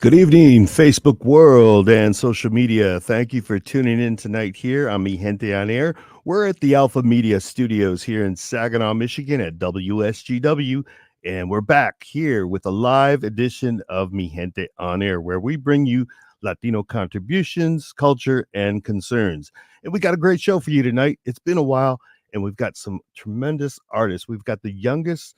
Good evening, Facebook world and social media. Thank you for tuning in tonight here on Mi Gente on Air. We're at the Alpha Media Studios here in Saginaw, Michigan at WSGW, and we're back here with a live edition of Mi Gente on Air, where we bring you Latino contributions, culture, and concerns. And we got a great show for you tonight. It's been a while, and we've got some tremendous artists. We've got the youngest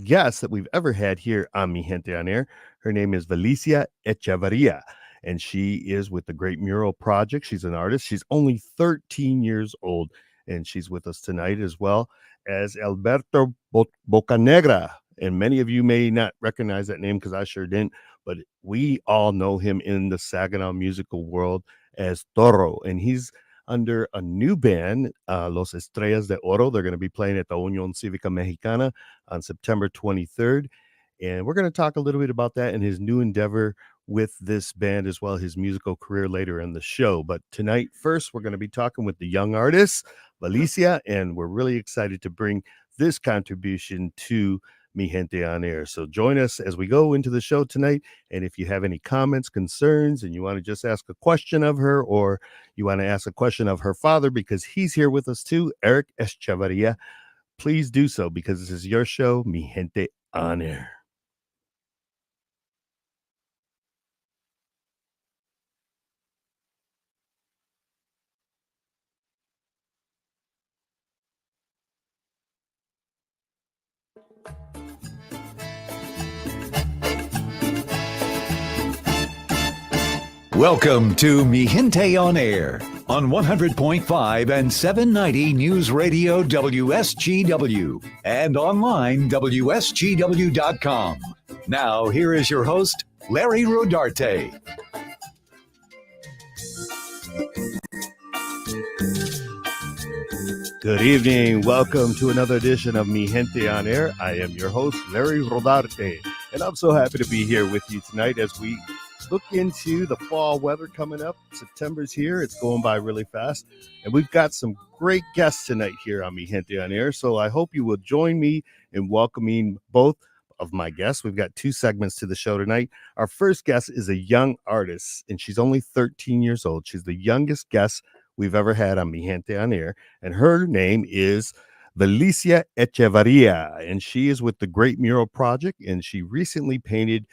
guest that we've ever had here on Mi Gente on Air. Her name is Valicia Echevarria, and she is with the Great Mural Project. She's an artist. She's only 13 years old, and she's with us tonight as well as Alberto Bocanegra. And many of you may not recognize that name because I sure didn't, but we all know him in the Saginaw musical world as Toro, and he's under a new band, Los Estrellas de Oro. They're going to be playing at the Unión Cívica Mexicana on September 23rd. And we're going to talk a little bit about that and his new endeavor with this band, as well as his musical career later in the show. But tonight, first, we're going to be talking with the young artist, Valicia, and we're really excited to bring this contribution to Mi Gente on Air. So join us as we go into the show tonight. And if you have any comments, concerns, and you want to just ask a question of her, or you want to ask a question of her father, because he's here with us too, Eric Echevarria, please do so, because this is your show, Mi Gente on Air. Welcome to Mi Gente on Air on 100.5 and 790 News Radio WSGW and online WSGW.com. Now, here is your host, Larry Rodarte. Good evening. Welcome to another edition of Mi Gente on Air. I am your host, Larry Rodarte, and I'm so happy to be here with you tonight as we look into the fall weather coming up. September's here. It's going by really fast. And we've got some great guests tonight here on Mi Gente on Air. So I hope you will join me in welcoming both of my guests. We've got two segments to the show tonight. Our first guest is a young artist, and she's only 13 years old. She's the youngest guest we've ever had on Mi Gente on Air. And her name is Valicia Echevarria. And she is with the Great Mural Project. And she recently painted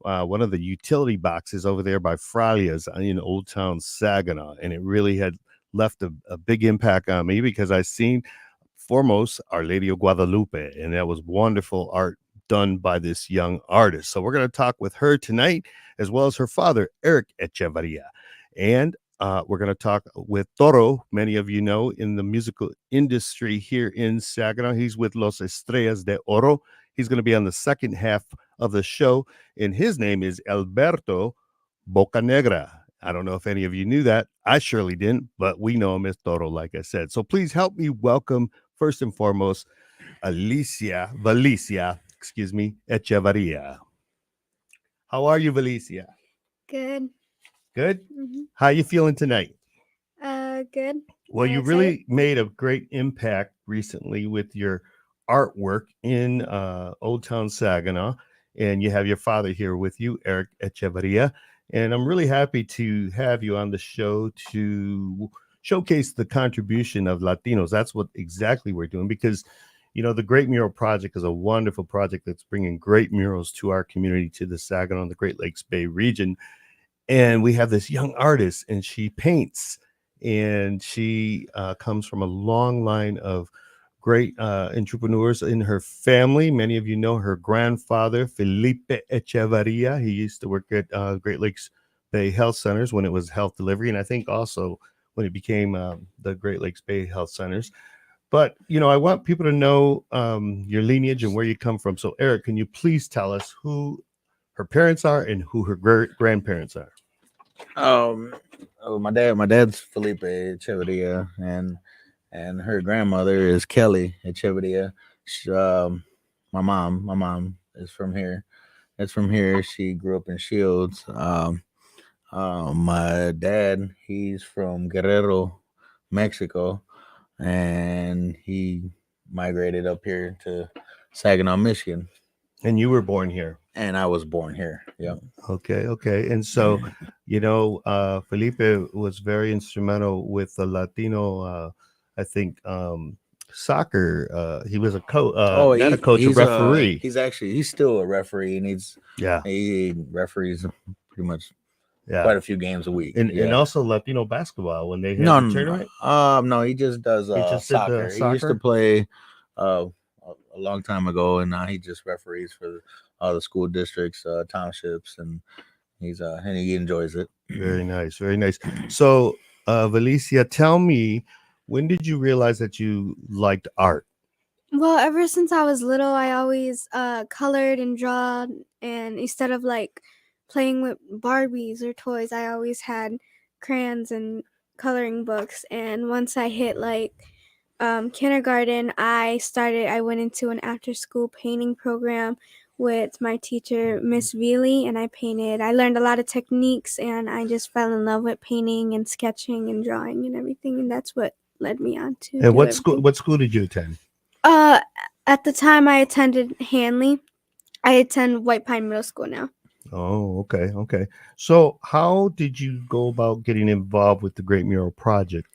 one of the utility boxes over there by Fralia's in Old Town Saginaw, and it really had left a big impact on me because I seen foremost Our Lady of Guadalupe, and that was wonderful art done by this young artist. So we're going to talk with her tonight, as well as her father, Eric Echevarria, and we're going to talk with Toro. Many of you know in the musical industry here in Saginaw. He's with Los Estrellas de Oro. He's going to be on the second half of the show, and his name is Alberto Bocanegra. I don't know if any of you knew that. I surely didn't, but we know him as Toro, like I said. So please help me welcome, first and foremost, Valicia, Echevarria. How are you, Valicia? Good. Good? Mm-hmm. How are you feeling tonight? Good. Well, you really made a great impact recently with your artwork in Old Town Saginaw, and you have your father here with you, Eric Echevarria, and I'm really happy to have you on the show to showcase the contribution of Latinos. That's what exactly we're doing, because you know the Great Mural Project is a wonderful project that's bringing great murals to our community, to the Saginaw and the Great Lakes Bay region. And we have this young artist, and she paints, and she comes from a long line of great entrepreneurs in her family. Many of you know her grandfather, Felipe Echevarria. He used to work at Great Lakes Bay Health Centers when it was health delivery, and I think also when it became the Great Lakes Bay Health Centers. But, you know, I want people to know your lineage and where you come from. So, Eric, can you please tell us who her parents are and who her grandparents are? My dad's Felipe Echevarria, and her grandmother is Kelly Echevarria. My mom is from here. It's from here. She grew up in Shields. My dad, he's from Guerrero, Mexico, and he migrated up here to Saginaw, Michigan. And you were born here. and I was born here. Yep. Okay. And so, Felipe was very instrumental with the Latino, I think, soccer. He was a coach, Oh, not a coach, a referee. he's still a referee, and Yeah, he referees pretty much yeah. quite a few games a week. And also Latino basketball when they had No, the tournament. no, he just does He just did the soccer. He used to soccer. play a long time ago, and now he just referees for all the school districts, townships, and he enjoys it. Very nice, very nice. So, Valicia, tell me, when did you realize that you liked art? Well, ever since I was little, I always colored and drawn, and instead of like playing with Barbies or toys, I always had crayons and coloring books. And once I hit like kindergarten, I went into an after school painting program with my teacher, Miss Veely, and I learned a lot of techniques, and I just fell in love with painting and sketching and drawing and everything. And that's what led me on to And do what school? everything. What school did you attend? Uh, at the time I attended Hanley. I attend White Pine Middle School now. Oh, okay. So, how did you go about getting involved with the Great Mural Project?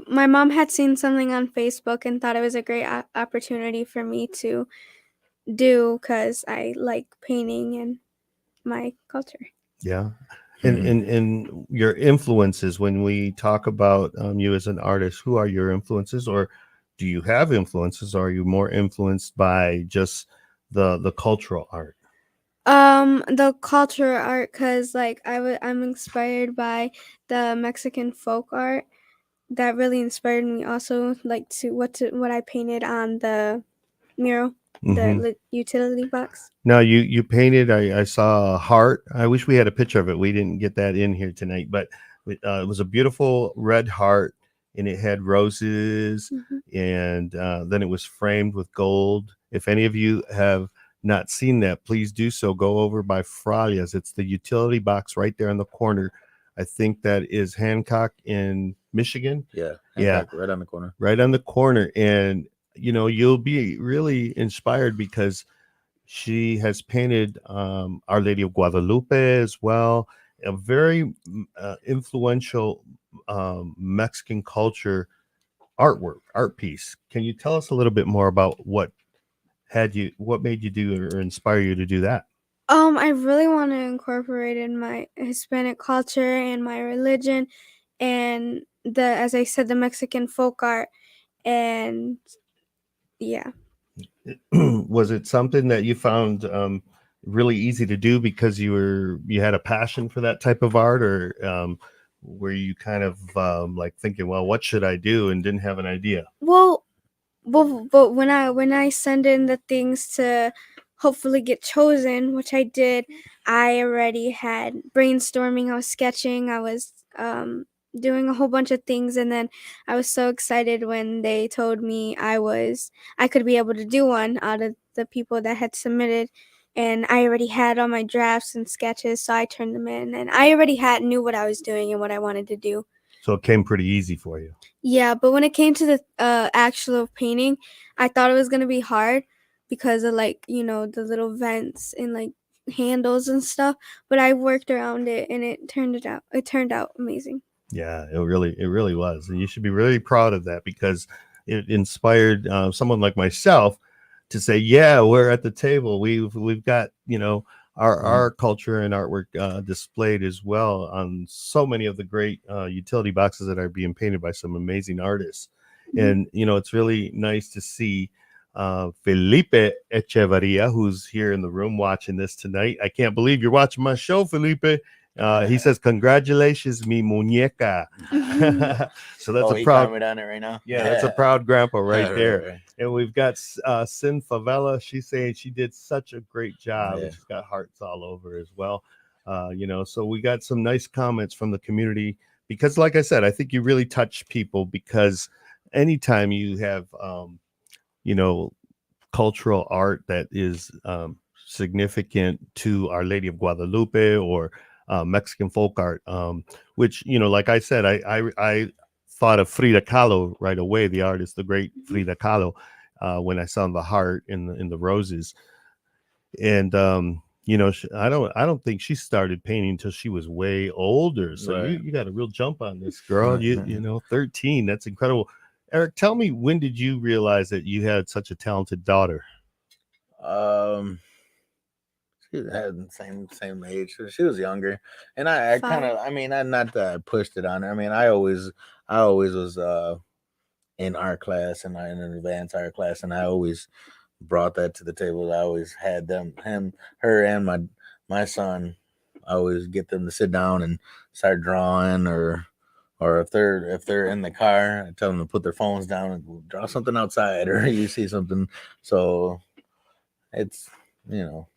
My mom had seen something on Facebook and thought it was a great opportunity for me to do because I like painting and my culture. Yeah, and your influences. When we talk about you as an artist, who are your influences, or do you have influences? Or are you more influenced by just the cultural art? The culture art, cause like I'm inspired by the Mexican folk art. That really inspired me. Also, like what I painted on the mural, Hmm. utility box. Now you painted. I saw a heart. I wish we had a picture of it. We didn't get that in here tonight, but it was a beautiful red heart, and it had roses, Hmm. and then it was framed with gold. If any of you have not seen that, please do so. Go over by Fralia's. It's the utility box right there in the corner. I think that is Hancock in Michigan. Yeah, Yeah, Hancock, right on the corner. right on the corner, and you'll be really inspired because she has painted Our Lady of Guadalupe as well, a very influential Mexican culture art piece. Can you tell us a little bit more about what made you do or inspire you to do that? I really want to incorporate in my Hispanic culture and my religion, and as I said, the Mexican folk art, and yeah. Was it something that you found really easy to do because you had a passion for that type of art, or were you kind of like thinking, well, what should I do, and didn't have an idea? Well, but when I send in the things to hopefully get chosen, which I did, I already had brainstorming. I was sketching. I was doing a whole bunch of things, and then I was so excited when they told me I could be able to do one out of the people that had submitted. And I already had all my drafts and sketches, so I turned them in, and I already knew what I was doing and what I wanted to do. So it came pretty easy for you. Yeah, but when it came to the actual painting, I thought it was gonna be hard because of like the little vents and like handles and stuff. But I worked around it and it turned out amazing. Yeah, it really was, and you should be really proud of that because it inspired someone like myself to say, "Yeah, we're at the table. We've got our culture and artwork displayed as well on so many of the great utility boxes that are being painted by some amazing artists." Mhm. And it's really nice to see Felipe Echevarria, who's here in the room watching this tonight. I can't believe you're watching my show, Felipe. He says, "Congratulations, mi muñeca." So that's a He proud, commented on it right now. yeah, that's a proud grandpa right there. Right. And we've got Sin Favela. She's saying she did such a great job, Yeah. and she's got hearts all over as well. So we got some nice comments from the community because, like I said, I think you really touch people because anytime you have, you know, cultural art that is significant to Our Lady of Guadalupe or Mexican folk art, which like I said, I thought of Frida Kahlo right away, the artist, the great Frida Kahlo, when I saw the heart in the roses. And I don't think she started painting until she was way older. So Right. you got a real jump on this, girl. You know, 13. That's incredible. Eric, tell me, when did you realize that you had such a talented daughter? Um, she had the same age. She was younger, and I kind of, 5. I mean, I not that I pushed it on her. I mean, I always was in art class and in an advanced art class, and I always brought that to the table. I always had her, and my son. I always get them to sit down and start drawing, or if they're in the car, I tell them to put their phones down and draw something outside, or you see something. So it's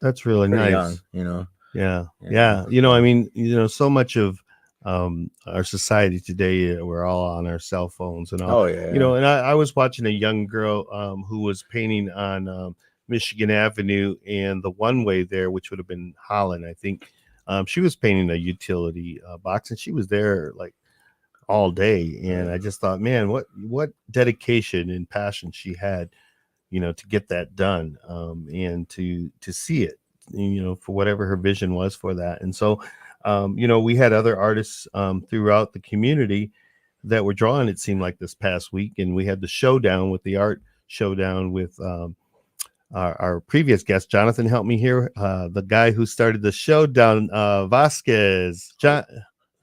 That's really pretty nice. young. Yeah. Yeah, Yeah. that's I cool. mean, so much of our society today, we're all on our cell phones and all, Oh yeah, and I was watching a young girl who was painting on Michigan Avenue and the one way there, which would have been Holland, I think. She was painting a utility box, and she was there like all day. And I just thought, man, what dedication and passion she had, to get that done, and to see it, for whatever her vision was for that. And so, we had other artists throughout the community that were drawing, it seemed like, this past week. And we had the showdown with the art showdown with our previous guest, Jonathan. Help me here. The guy who started the showdown, Vasquez.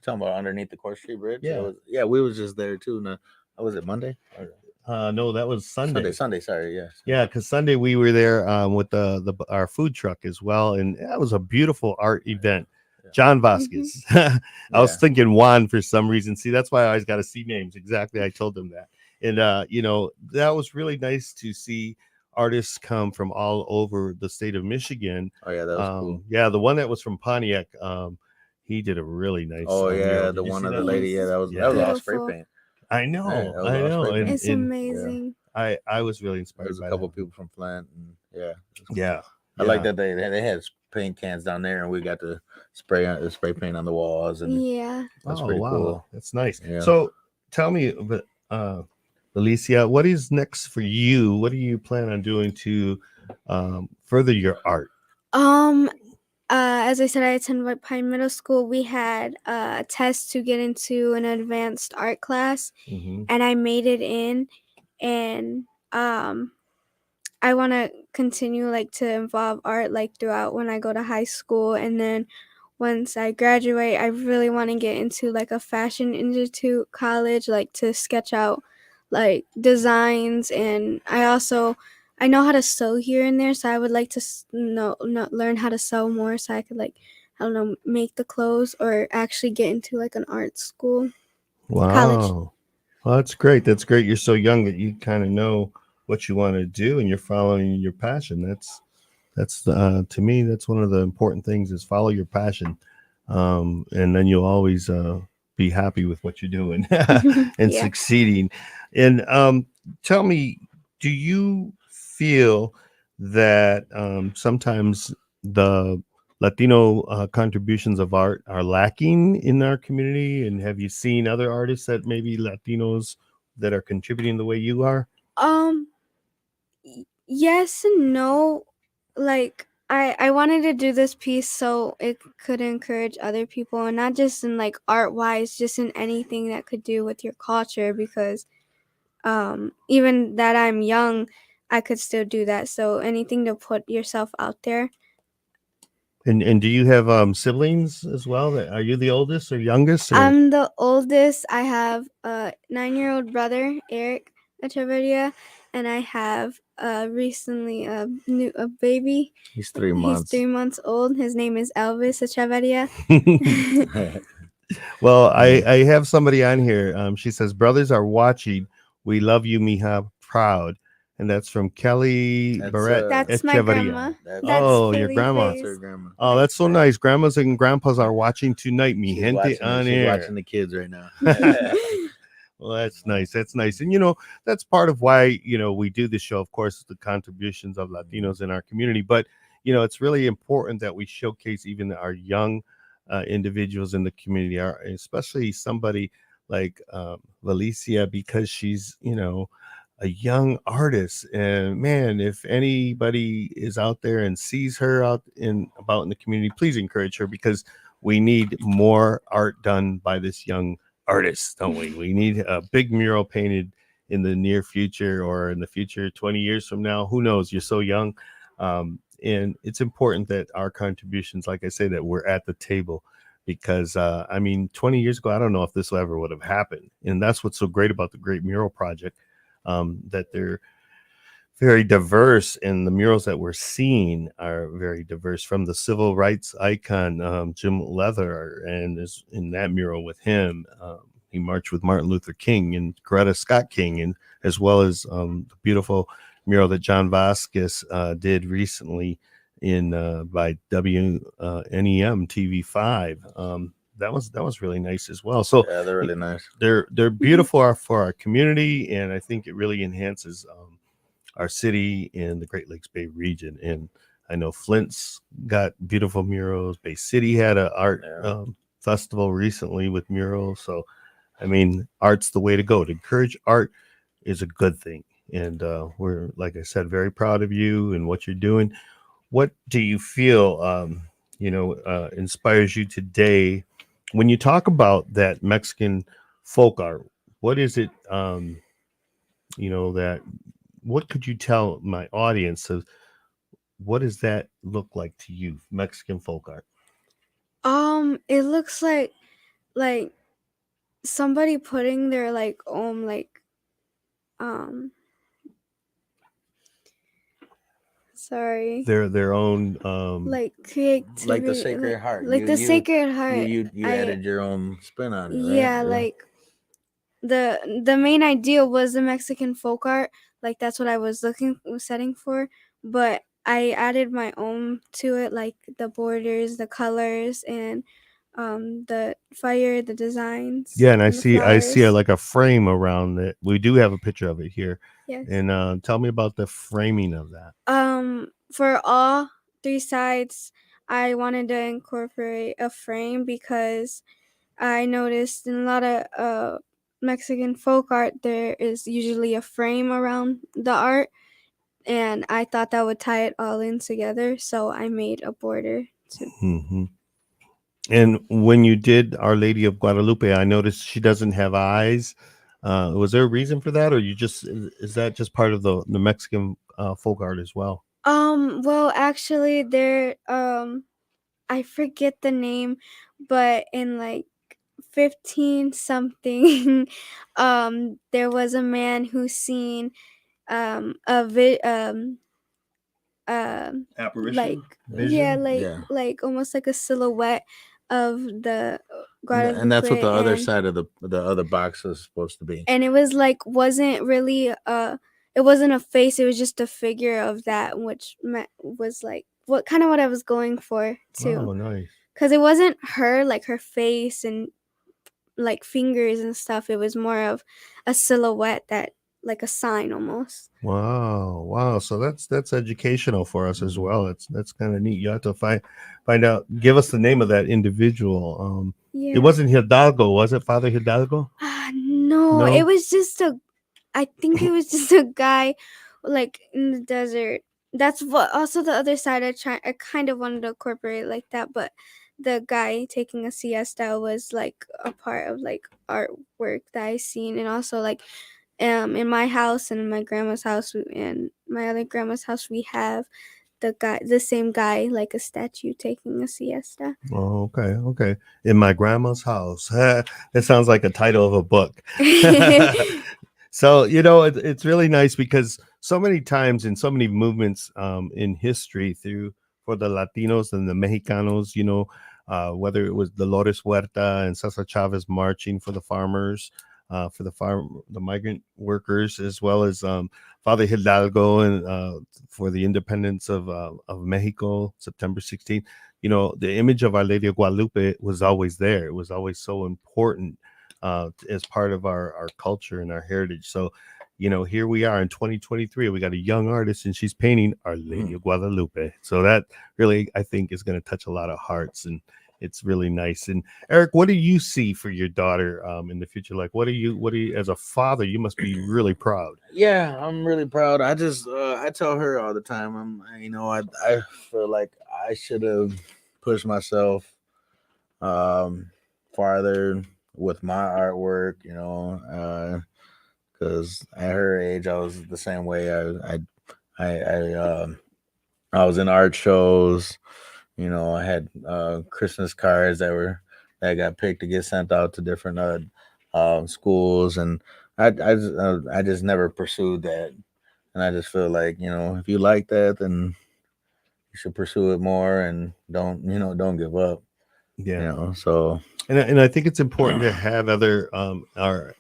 talking about underneath the Court Street Bridge. Yeah. We was just there too. No, was it Monday? No, that was Sunday. Sunday. Sorry, yeah. Yeah, because Sunday we were there with our food truck as well, and that was a beautiful art event. Yeah. John Vasquez. I was Yeah. thinking Juan for some reason. See, that's why I always got to see names. Exactly, I told them that, and that was really nice to see artists come from all over the state of Michigan. Oh yeah, that was cool. Yeah, the one that was from Pontiac, he did a really nice. Oh yeah, mural. the Did you one see other that lady. Yeah, that was all spray Beautiful. paint. I know, Yeah, that was I all know, spray paint. It's amazing. I was really inspired. There's a by couple that. people from Flint, and yeah, Yeah, I like that they had paint cans down there, and we got to spray paint on the walls, and Yeah. that's Oh pretty wow, cool. that's nice. Yeah. So tell me, Alicia, what is next for you? What do you plan on doing to further your art? As I said, I attended White Pine Middle School. We had a test to get into an advanced art class, Mm-hmm. and I made it in. And I want to continue to involve art throughout when I go to high school, and then once I graduate, I really want to get into a fashion institute college, to sketch out designs. And I know how to sew here and there, so I would like to learn how to sew more, so I could I don't know, make the clothes or actually get into an art school. College. Wow, well, that's great. That's great. You're so young that you kind of know what you want to do, and you're following your passion. That's to me, that's one of the important things, is follow your passion, and then you'll always be happy with what you're doing and Yeah. succeeding. And tell me, do you feel that sometimes the Latino contributions of art are lacking in our community? And have you seen other artists that maybe Latinos that are contributing the way you are? Um, yes and no. I wanted to do this piece so it could encourage other people, and not just in art wise, just in anything that could do with your culture, because even that I'm young, I could still do that. So anything to put yourself out there. And do you have siblings as well? Are you the oldest or youngest? Or? I'm the oldest. I have a 9-year-old brother, Eric Echeverria, and I have recently a baby. He's 3 He's months. 3 months old. His name is Elvis Echeverria. Well, I have somebody on here. She says, "Brothers are watching. We love you, Mija. Proud." And that's from Kelly Barrett. That's my Echeverria. grandma. That's Oh, your Felipe's. grandma. That's her grandma. Oh, that's so nice. Grandmas and grandpas are watching tonight. Mi gente on She's air. watching the kids right now. Well, that's nice. That's nice. And, that's part of why, we do this show, of course, the contributions of Latinos in our community. But, it's really important that we showcase even our young individuals in the community, especially somebody like Valicia, because she's, a young artist. And man, if anybody is out there and sees her out in about in the community, please encourage her, because we need more art done by this young artist, don't we? We need a big mural painted in the near future, or in the future 20 years from now. Who knows? You're so young. And it's important that our contributions, like I say, that we're at the table, because I mean, 20 years ago, I don't know if this ever would have happened. And that's what's so great about the Great Mural Project, that they're very diverse, and the murals that we're seeing are very diverse. From the civil rights icon, Jim Leather, and is in that mural with him. He marched with Martin Luther King and Coretta Scott King, and as well as the beautiful mural that John Vasquez did recently in by WNEM TV5. That was really nice as well. So Yeah, they're really nice. They're beautiful for our community, and I think it really enhances our city in the Great Lakes Bay region. And I know Flint's got beautiful murals. Bay City had an art festival recently with murals. So, I mean, art's the way to go. To encourage art is a good thing. And we're, like I said, very proud of you and what you're doing. What do you feel, inspires you today when you talk about that Mexican folk art? What is it, that, what could you tell my audience of what does that look like to you, Mexican folk art? It looks like somebody putting their um sorry, Their own like creativity, Like the Sacred Heart. like the Sacred Heart. You added your own spin on it, right? Yeah, like the main idea was the Mexican folk art. Like that's what I was setting for, but I added my own to it, like the borders, the colors, and the fire, the designs. Yeah, and I the see flowers. like a frame around it. We do have a picture of it here. Yes. And tell me about the framing of that. For all three sides, I wanted to incorporate a frame because I noticed in a lot of Mexican folk art there is usually a frame around the art, and I thought that would tie it all in together, so I made a border to. Mm-hmm. And when you did Our Lady of Guadalupe, I noticed she doesn't have eyes. Was there a reason for that, or is that just part of the Mexican folk art as well? Well, actually, there I forget the name, but in like 15 something, there was a man who seen a Apparition, like vision? like almost like a silhouette of the And that's what the Guadalupe, other side of the other box is supposed to be. and it was like wasn't really it wasn't a face, it was just a figure of that, which was like what I was going for too. Oh, nice. Because it wasn't her, like her face and like fingers and stuff. It was more of a silhouette, that like a sign almost. Wow. So that's educational for us as well. That's kind of neat. You have to find out. Give us the name of that individual. Yeah. It wasn't Hidalgo, was it, Father Hidalgo? No, it was just I think it was just a guy like in the desert. That's what also the other side I kind of wanted to incorporate like that, but the guy taking a siesta was like a part of like artwork that I seen. And also like in my house and in my grandma's house and my other grandma's house, we have the same guy, like a statue taking a siesta. Oh, okay. In my grandma's house. That sounds like a title of a book. So, it's really nice because so many times in so many movements in history for the Latinos and the Mexicanos, whether it was Dolores Huerta and Cesar Chavez marching for the farmers, for the migrant workers, as well as Father Hidalgo and for the independence of Mexico, September 16th. The image of Our Lady of Guadalupe was always there. It was always so important as part of our culture and our heritage. So, here we are in 2023. We got a young artist, and she's painting Our Lady of Guadalupe. So that really, I think, is going to touch a lot of hearts, and it's really nice. And Eric, what do you see for your daughter in the future? Like, what do you, as a father, you must be really proud. Yeah, I'm really proud. I just I tell her all the time. I feel like I should have pushed myself um farther with my artwork. Because at her age, I was the same way. I was in art shows. I had Christmas cards that got picked to get sent out to different schools, and I just never pursued that. And I just feel like if you like that, then you should pursue it more and don't give up. Yeah. So And I think it's important to have other our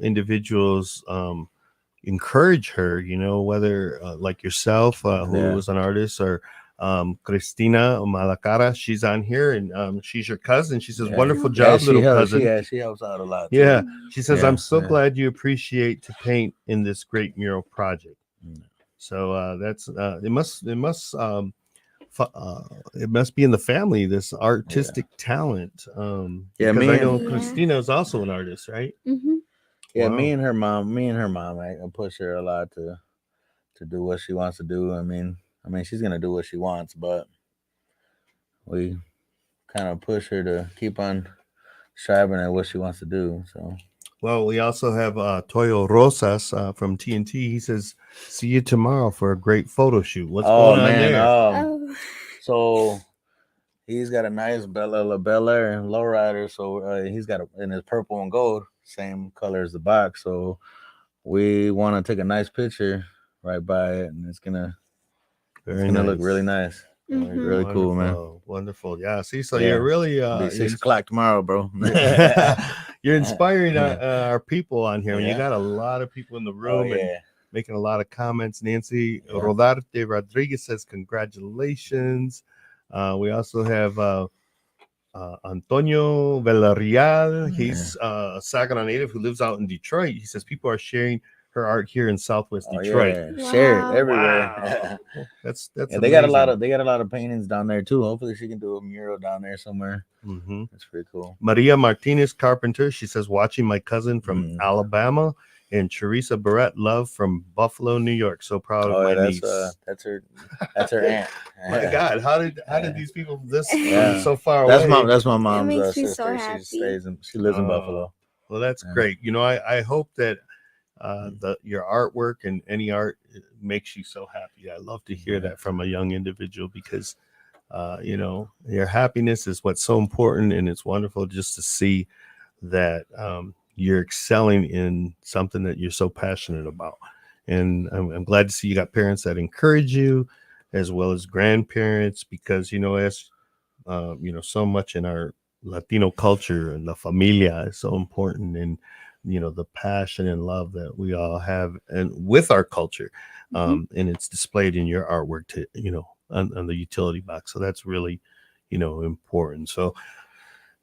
individuals encourage her, whether like yourself, who yeah, was an artist, or Cristina Malacara, she's on here, and she's your cousin. She says, yeah, wonderful yeah. job, She little helps. cousin. She helps out a lot too. Yeah. She says, I'm Yeah, so yeah. glad you appreciate to paint in this great mural project. Mm. So that's it must be in the family, this artistic talent. Yeah, Because me I and know Yeah. Christina is also an artist, right? Mm-hmm. yeah, Wow. me and her mom, I push her a lot to do what she wants to do. I mean, she's gonna do what she wants, but we kind of push her to keep on striving at what she wants to do. So Well, we also have Toyo Rosas from TNT. He says, see you tomorrow for a great photo shoot. What's oh going on man, there? Oh. so he's got a nice Bella LaBella and lowrider. So he's got in his purple and gold, same color as the box. So we want to take a nice picture right by it, and it's gonna Very look really nice. nice. Mhm. Really cool, man. Wonderful. Yeah. See, so Yeah. you're really It'll be 6 o'clock tomorrow, bro. you're inspiring our people on here. And you Yeah. got a lot of people in the Oh room and yeah. making a lot of comments. Nancy Yeah. Rodarte Rodriguez says, congratulations. We also have Antonio Villarreal. He's a Saginaw native who lives out in Detroit. He says people are sharing her art here in Southwest Oh Detroit. yeah. Share it Wow. everywhere. Wow. That's Yeah, amazing. they got a lot of paintings down there too. Hopefully she can do a mural down there somewhere. Mhm. That's pretty cool. Maria Martinez Carpenter. She says, watching my cousin from Mm. Alabama, and Teresa Barrett Love from Buffalo, New York. So proud of Oh my yeah, niece. that's her aunt. My God, how did these people this Yeah. so far That's away? my mom's makes me so sister. happy. She lives in Oh, Buffalo. Well, that's Yeah. great. I hope that your artwork and any art makes you so happy. I love to hear Yeah. that from a young individual because your happiness is what's so important, and it's wonderful just to see that you're excelling in something that you're so passionate about. And I'm glad to see you got parents that encourage you, as well as grandparents, because as so much in our Latino culture, and la familia is so important, and the passion and love that we all have and with our culture, and it's displayed in your artwork to on the utility box. So that's really important. So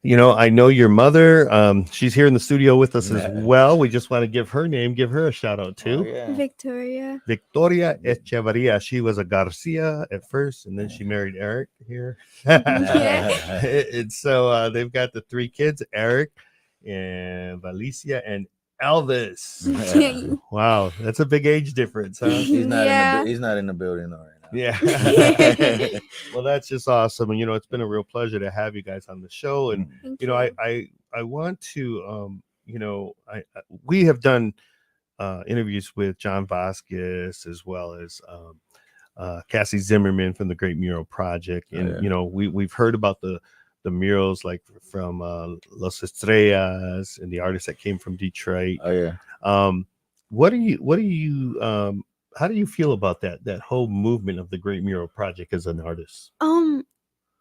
I know your mother. She's here in the studio with us as well. We just want to give her a shout out Oh, too. yeah. Victoria. Victoria Echevarria. She was a Garcia at first, and then she married Eric here. Yeah. And so they've got the 3 kids, Eric and Valicia and Elvis. Wow, that's a big age difference, huh? He's not Yeah. he's not in the building right now. Yeah. Well, that's just awesome. And it's been a real pleasure to have you guys on the show. And Thank I want to we have done interviews with John Vasquez, as well as Cassie Zimmerman from the Great Mural Project. And yeah. We've heard about the murals, like from Los Estrellas and the artists that came from Detroit. Oh yeah. What do you how do you feel about that whole movement of the Great Mural Project as an artist?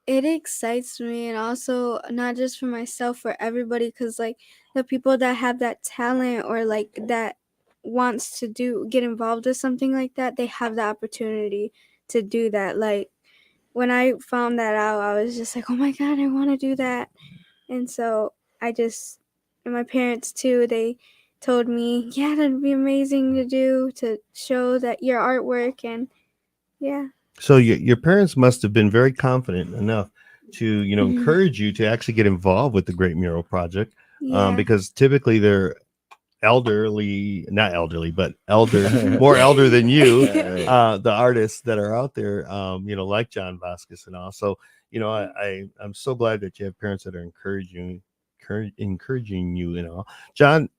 It excites me, and also not just for myself, for everybody, because like the people that have that talent, or like that wants to get involved with something like that, they have the opportunity to do that. Like when I found that out, I was just like, oh my God, I want to do that. And so and my parents too, they told me, yeah, that'd be amazing to do, to show that your artwork. And yeah. So your parents must have been very confident enough to Mhm. encourage you to actually get involved with the Great Mural Project, Yeah. because typically they're not elderly, but more elder than you, the artists that are out there, like John Vasquez and all. So, I'm so glad that you have parents that are encouraging you and all. John,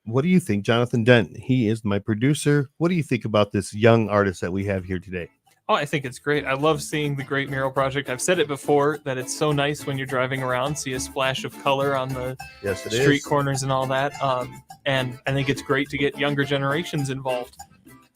what do you think? Jonathan Dent, he is my producer. What do you think about this young artist that we have here today? Oh, I think it's great. I love seeing the Great Mural Project. I've said it before that it's so nice when you're driving around, see a splash of color on the Yes, it street is. corners and all that. And I think it's great to get younger generations involved.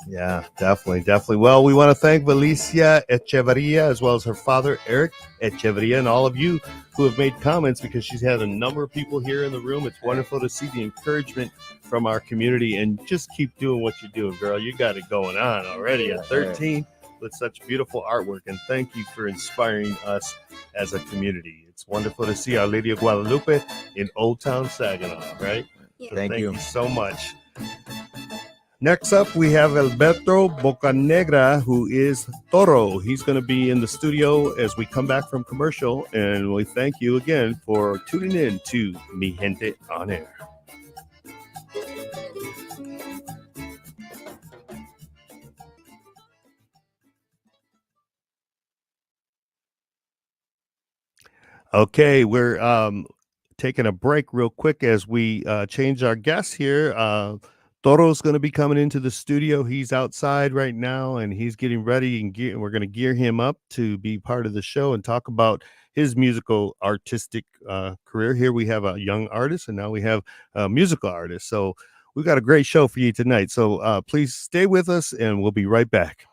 Yeah, definitely. Well, we want to thank Valicia Echeverria as well as her father, Eric Echeverria, and all of you who have made comments, because she's had a number of people here in the room. It's wonderful to see the encouragement from our community, and just keep doing what you're doing, girl. You got it going on already at 13 with such beautiful artwork, and thank you for inspiring us as a community. It's wonderful to see Our Lady of Guadalupe in Old Town Saginaw, right? Yeah. So Thank you. so much. Next up, we have Alberto Bocanegra, who is Toro. He's going to be in the studio as we come back from commercial, and we thank you again for tuning in to Mi Gente on Air. Okay, we're taking a break real quick as we change our guests here. Toro's going to be coming into the studio. He's outside right now, and he's getting ready, and we're going to gear him up to be part of the show and talk about his musical artistic career. Here we have a young artist, and now we have a musical artist. So we've got a great show for you tonight. So please stay with us, and we'll be right back.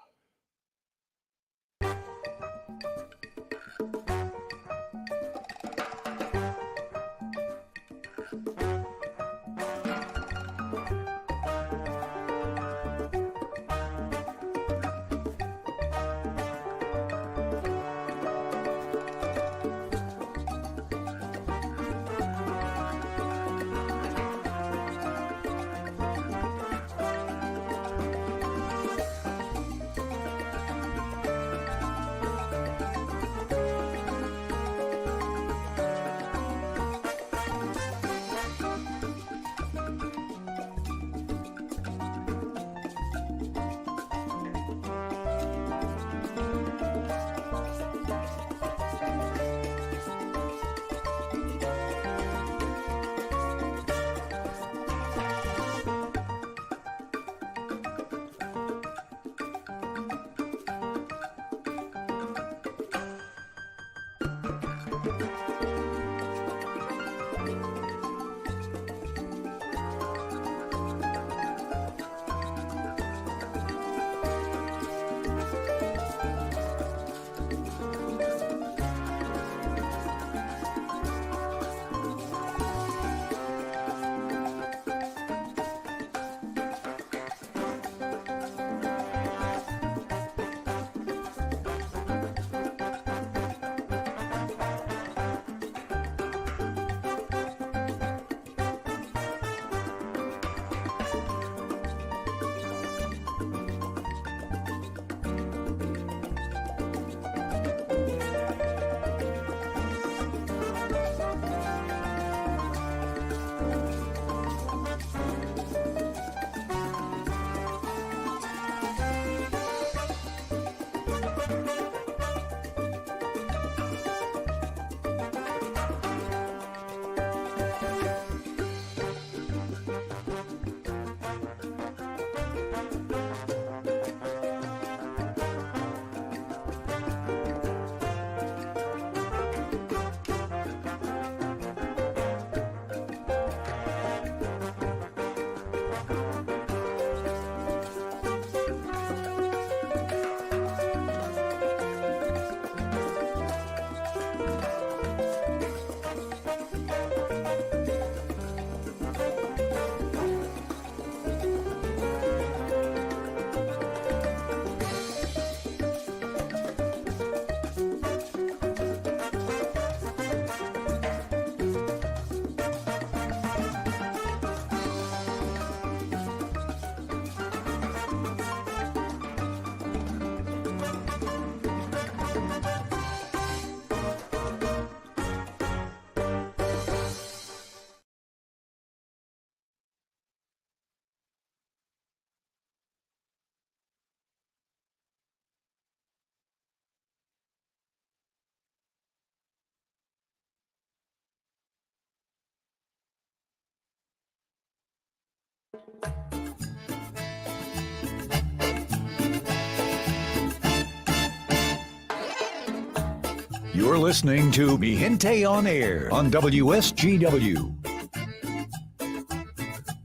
You're listening to Mi Gente on Air on WSGW.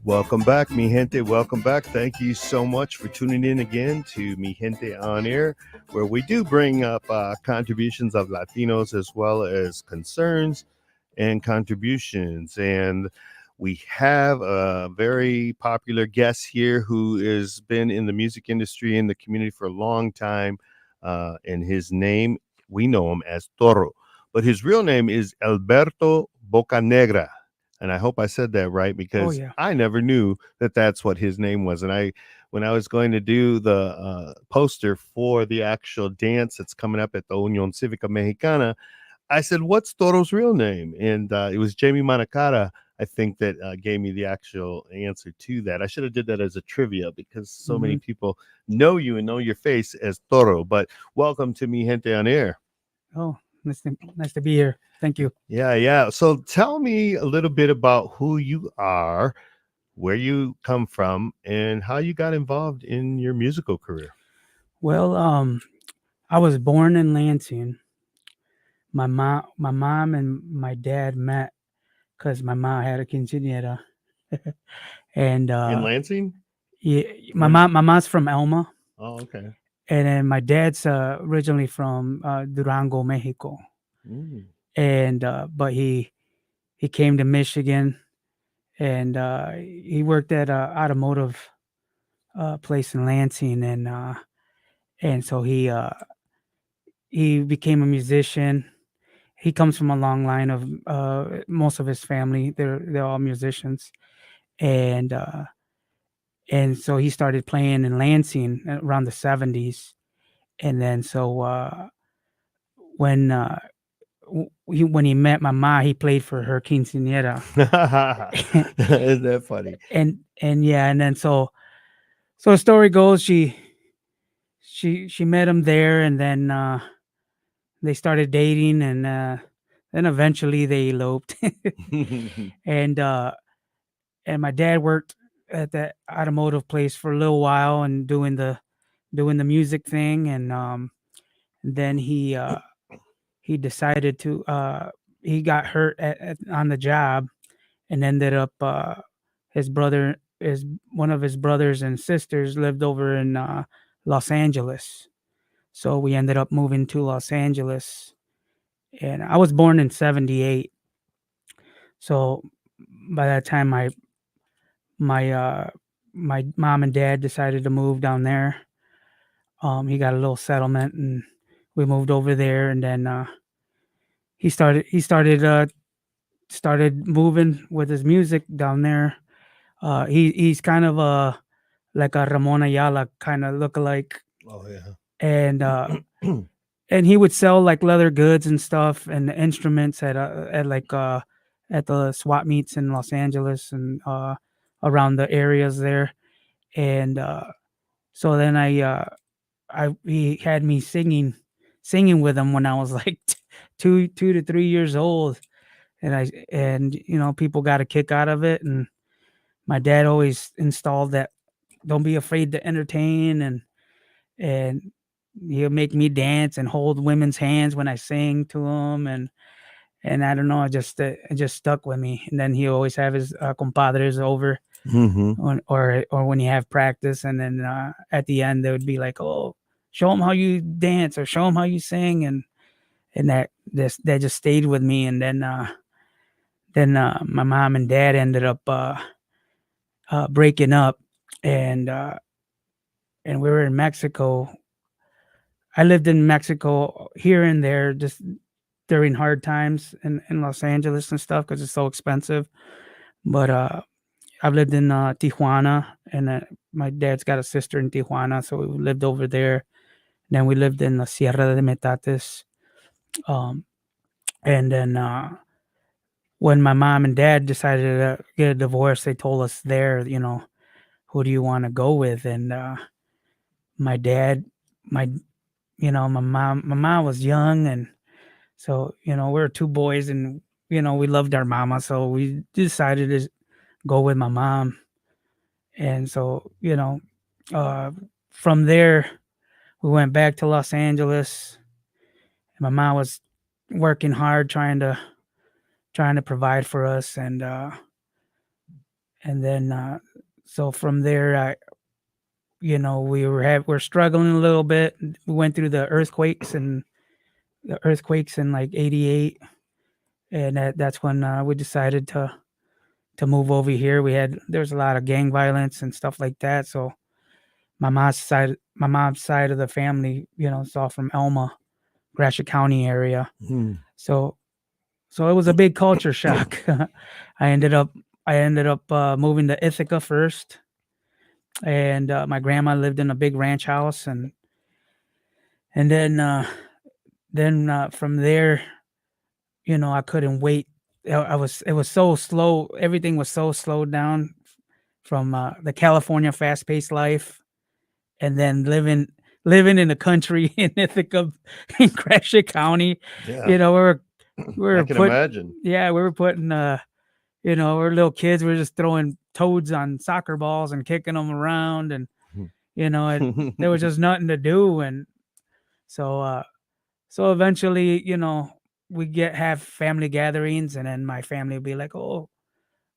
Welcome back, mi gente. Welcome back. Thank you so much for tuning in again to Mi Gente on Air, where we do bring up contributions of Latinos as well as concerns and contributions. And we have a very popular guest here who has been in the music industry in the community for a long time. And his name, we know him as Toro, but his real name is Alberto Bocanegra. And I hope I said that right, because yeah. I never knew that that's what his name was. And when I was going to do the poster for the actual dance that's coming up at the Unión Cívica Mexicana, I said, "What's Toro's real name?" And it was Jamie Manacara, I think, that gave me the actual answer to that. I should have did that as a trivia, because so many people know you and know your face as Toro. But welcome to Mi Gente on Air. Oh, nice to be here. Thank you. Yeah. So tell me a little bit about who you are, where you come from, and how you got involved in your musical career. Well, I was born in Lansing. My mom and my dad met because my mom had a quinceañera, and In Lansing? yeah, my Where- mom's from Elma, Oh, okay. and then my dad's originally from Durango, Mexico, Mm. and but he came to Michigan, and he worked at a automotive place in Lansing, and so he became a musician. He comes from a long line of most of his family. They're all musicians, and so he started playing in Lansing around the 70s, and then so when when he met my ma, he played for her quinceañera. Isn't that funny? and yeah, and then so the story goes, she met him there, and then they started dating, and then eventually they eloped. and my dad worked at that automotive place for a little while and doing the music thing, and then he decided to he got hurt on the job, and ended up his brother is one of his brothers and sisters lived over in Los Angeles, so we ended up moving to Los Angeles, and I was born in 78. So by that time my my mom and dad decided to move down there. He got a little settlement, and we moved over there, and then he started moving with his music down there. He's kind of like a Ramon Ayala kind of lookalike, Oh, yeah. and and he would sell like leather goods and stuff and instruments at the swap meets in Los Angeles and around the areas there. And so then he had me singing with him when I was like 2 to 3 years old, and people got a kick out of it. And my dad always installed that don't be afraid to entertain, and he'll make me dance and hold women's hands when I sing to him, and I don't know, it just stuck with me. And then he always have his compadres over, Mm-hmm. or when you have practice, and then at the end they would be like, "Oh, show them how you dance, or show them how you sing," and that just stayed with me. And then my mom and dad ended up breaking up, and we were in Mexico. I lived in Mexico here and there, just during hard times in Los Angeles and stuff, because it's so expensive. But I've lived in Tijuana, and my dad's got a sister in Tijuana, so we lived over there. Then we lived in the Sierra de Metates. And then when my mom and dad decided to get a divorce, they told us there, who do you want to go with? And my dad, my my mom was young, and so we were two boys, and we loved our mama, so we decided to go with my mom. And so, uh, from there, we went back to Los Angeles. My mom was working hard, trying to provide for us, and then so from there, we're struggling a little bit. We went through the earthquakes in like '88, and that's when we decided to move over here. There's a lot of gang violence and stuff like that. So my mom's side of the family, it's all from Elma, Gratiot County area. Hmm. So it was a big culture shock. I ended up moving to Ithaca first, and my grandma lived in a big ranch house, and then from there, I couldn't wait. It was so slow. Everything was so slowed down from the California fast paced life, and then living in the country in Ithaca, in Gratiot County. Yeah, We were I can imagine. yeah, we were putting we're little kids. We were just throwing toads on soccer balls and kicking them around, and there was just nothing to do, and so so eventually, we have family gatherings, and then my family would be like,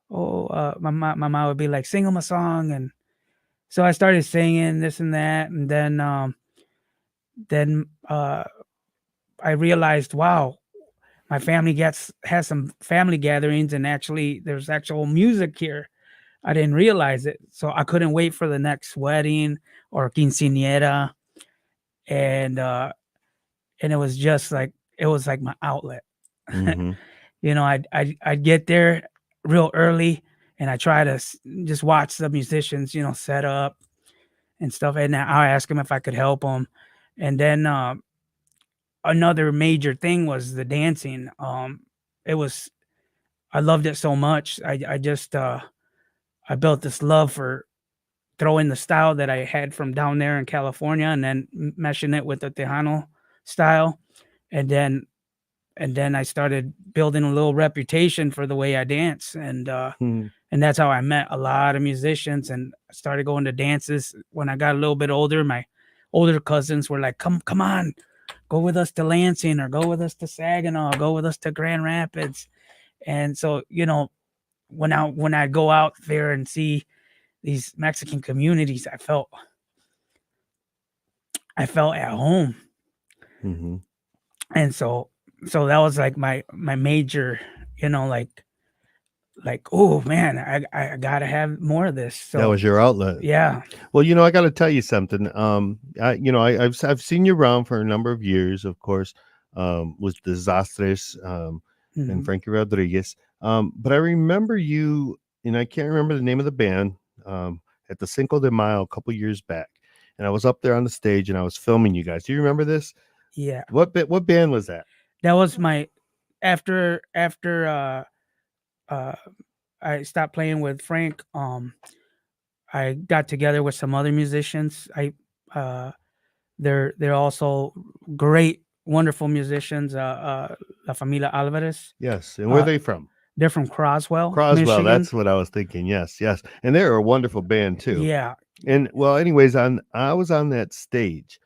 my mom would be like, sing them a song, and so I started singing this and that, and then I realized, wow, my family has some family gatherings, and actually there's actual music here. I didn't realize it, so I couldn't wait for the next wedding or quinceañera, and it was just like it was like my outlet. Hmm. I'd get there real early, and I try to just watch the musicians, set up and stuff, and I ask them if I could help them, and then another major thing was the dancing. It was I loved it so much. I just I built this love for throwing the style that I had from down there in California, and then meshing it with the Tejano style, and then I started building a little reputation for the way I dance, and that's how I met a lot of musicians, and I started going to dances. When I got a little bit older, my older cousins were like, come on, go with us to Lansing, or go with us to Saginaw, go with us to Grand Rapids. And so, when I go out there and see these Mexican communities, I felt at home. Hmm. And so that was like my major, like, oh man, I gotta have more of this. That So was your outlet. yeah. Well, I got to tell you something. I've seen you around for a number of years, of course, with Desastres, and Mhm. Frankie Rodriguez. But I remember you, and I can't remember the name of the band, at the Cinco de Mayo a couple years back, and I was up there on the stage and I was filming you guys. Do you remember this? Yeah. What band was that? That was my after uh I stopped playing with Frank. I got together with some other musicians. Uh they're also great, wonderful musicians. La Familia Alvarez. Yes, and where are Uh, they from? they're from Croswell, Croswell. Michigan. That's what I was thinking. Yes, yes, and they're a wonderful band too. Yeah. And well, anyways, I was on that stage,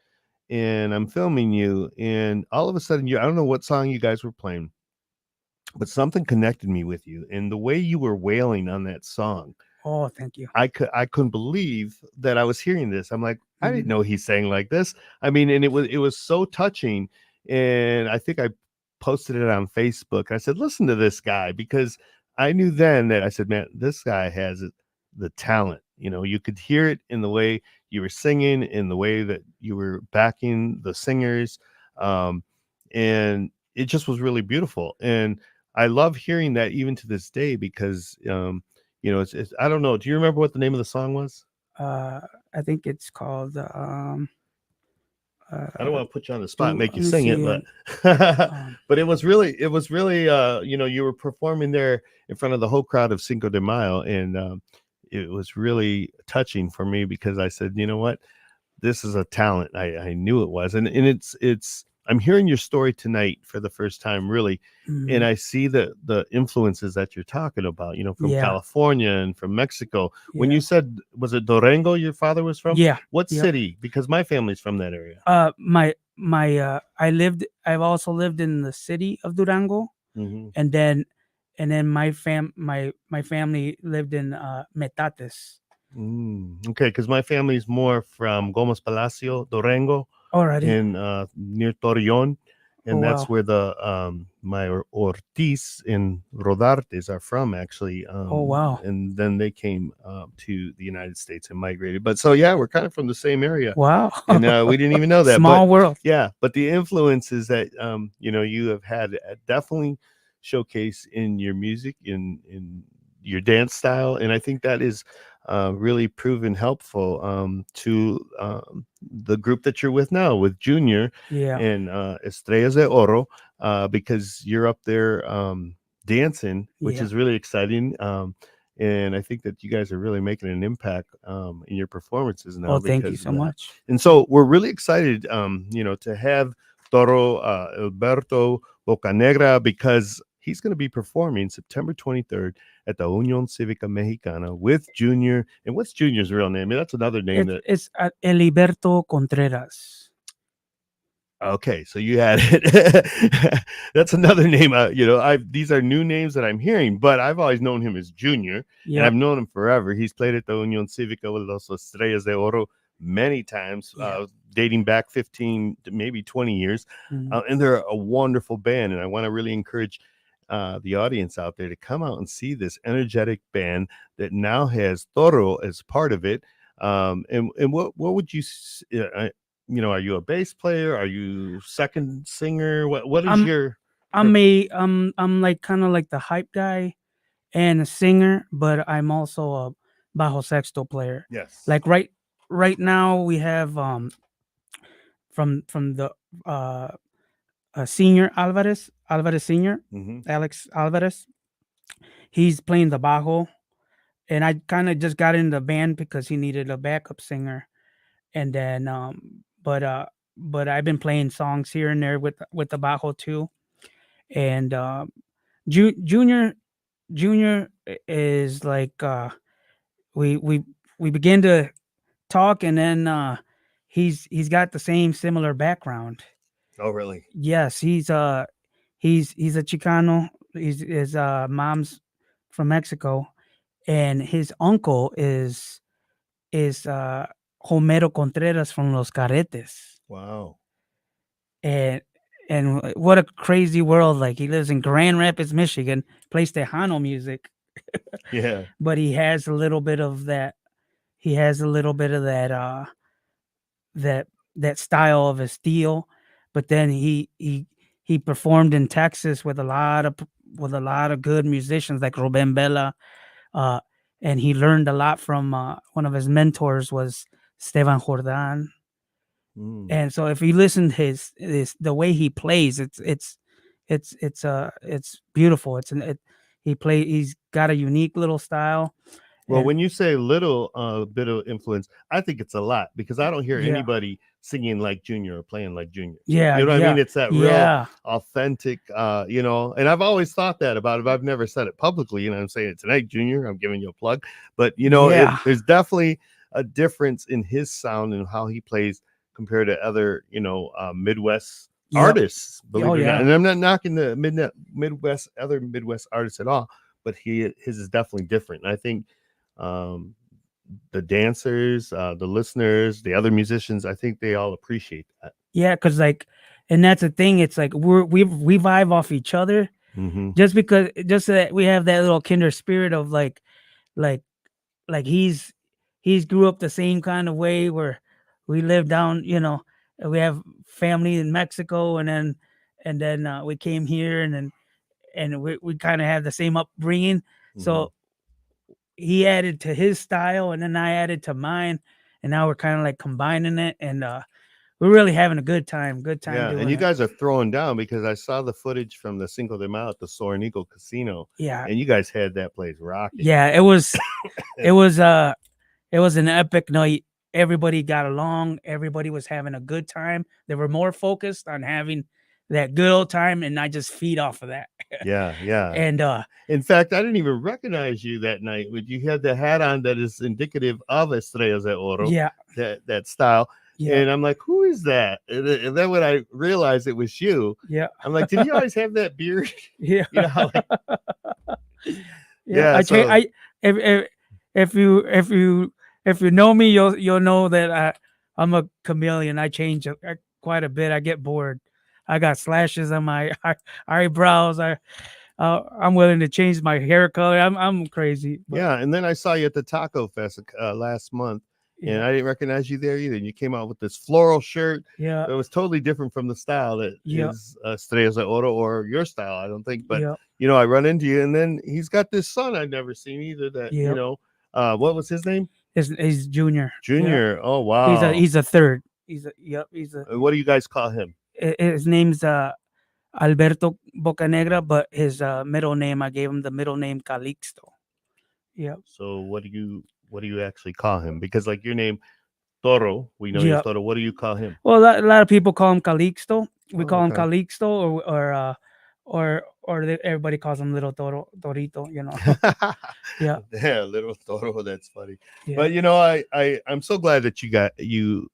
and I'm filming you, and all of a sudden, I don't know what song you guys were playing, but something connected me with you, and the way you were wailing on that song, Oh, thank you. I couldn't believe that I was hearing this. I'm like, I didn't Mhm. know he sang like this. I mean, and it was so touching, and I think I posted it on Facebook. I said, listen to this guy, because I knew then that I said, man, this guy has the talent. You could hear it in the way you were singing, in the way that you were backing the singers, um, and it just was really beautiful. And I love hearing that even to this day, because it's I don't know. Do you remember what the name of the song was? I think it's called I don't want to put you on the spot and make let you me sing it, see. but Um, but it was really you were performing there in front of the whole crowd of Cinco de Mayo, and it was really touching for me, because I said, you know what, this is a talent. I knew it was, and it's I'm hearing your story tonight for the first time, really, and Mhm. I see the influences that you're talking about. From Yeah, California and from Mexico. When yeah, you said, was it Durango your father was from? yeah, What yep. city? Because my family's from that area. I've also lived in the city of Durango, Hmm. and then my family lived in Metates Okay, because my family's more from Gomez Palacio, Durango, already. in near Torreon, Oh and that's wow. where the my Ortiz in Rodartes are from, actually. Oh wow. And then they came to the United States and migrated. But so yeah, we're kind of from the same area, Wow. and we didn't even know that. But Small world. yeah, but the influences that you have had definitely showcase in your music, in your dance style, and I think that is really proven helpful to the group that you're with now, with Junior Yeah. and Estrellas de Oro, because you're up there dancing, which Yeah. is really exciting. And I think that you guys are really making an impact in your performances now Oh, thank you because of so that. much. And so we're really excited, to have Toro Alberto Bocanegra, because he's going to be performing September 23rd at the Union Civica Mexicana with Junior. And what's Junior's real name? I mean, that's another name that. It's Eliberto Contreras. Okay, so you had it. That's another name. These are new names that I'm hearing, but I've always known him as Junior, and I've Yep. known him forever. He's played at the Union Civica with Los Estrellas de Oro many times, Yeah. dating back 15 to maybe 20 years, Mhm. and they're a wonderful band. And I want to really encourage the audience out there to come out and see this energetic band that now has Toro as part of it. And what would are you a bass player? Are you second singer? What is I'm your I'm a I'm like kind of like the hype guy and a singer, but I'm also a bajo sexto player. yes. Like right now we have from the uh senior Alvarez senior, Hmm. Alex Alvarez. He's playing the bajo, and I kind of just got in the band because he needed a backup singer, and then but I've been playing songs here and there with the bajo too, and Junior is like we we we begin to talk, and then he's got the same similar background. Oh, really? Yes, he's a Chicano. His mom's from Mexico, and his uncle is Homero Contreras from Los Carretes. Wow. And what a crazy world! Like, he lives in Grand Rapids, Michigan, plays Tejano music, Yeah. but he has a little bit of that. He has a little bit of that that style of his steel, but then he performed in Texas with a lot of good musicians like Ruben Bella, uh, and he learned a lot from one of his mentors was Esteban Jordan. Mm. And so if you listen to his the way he plays, it's beautiful. He's got a unique little style, Well, and when you say little bit of influence, I think it's a lot because I don't hear yeah, anybody singing like Junior or playing like Junior. yeah, You know what I yeah, mean? It's that real yeah, authentic, and I've always thought that about it. I've never said it publicly, I'm saying it tonight, Junior. I'm giving you a plug. But, yeah, there's definitely a difference in his sound and how he plays compared to other, Midwest yep, artists, oh believe it or not. yeah. And I'm not knocking the other Midwest artists at all, but his is definitely different. And I think um, the dancers, the listeners, the other musicians, I think they all appreciate that. Yeah, cause like, and that's the thing. It's like we vibe off each other Hmm. just so that we have that little kinder spirit of like like he's grew up the same kind of way where we live down. We have family in Mexico, and then we came here, and we kind of have the same upbringing. Hmm. So he added to his style, and then I added to mine, and now we're kind of like combining it, and we're really having a good time Yeah, and doing you it. guys are throwing down because I saw the footage from the Cinco de Mayo at the Soaring Eagle Casino, Yeah, and you guys had that place rocking. yeah, it was it was an epic night. everybody got along, everybody was having a good time. They were more focused on having that good old time and not just feed off of that. Yeah, yeah. And In fact, I didn't even recognize you that night. When you had the hat on that is indicative of Estrellas de Oro, yeah, that style. yeah, And I'm like, who is that? And then when I realized it was you, yeah, I'm like, did he always have that beard? yeah. You know how like Yeah, yeah, I change. so If you know me, you'll know that I'm a chameleon. I change quite a bit. I get bored. I got slashes on my eyebrows. I'm willing to change my hair color. I'm crazy. But yeah, and then I saw you at the Taco Fest last month, and yeah, I didn't recognize you there either. And you came out with this floral shirt yeah, that was totally different from the style that yeah, is Estrellas de Oro or your style, I don't think. But yeah, I run into you, and then he's got this son I'd never seen either. That yeah. what was his name? He's junior. Yeah, Junior. Oh he's a wow. he's a third. He's a. What do you guys call him? His name's Alberto Bocanegra, but his middle name, I gave him the middle name Calixto. Yeah. So what do you actually call him? Because like your name Toro, we know you're Yeah. Toro. What do you call him? Well, a lot of people call him Calixto. We Oh, call him okay. Calixto, everybody calls him Little Torito. Yeah, Yeah, little Toro. That's funny. yeah, But I'm so glad that you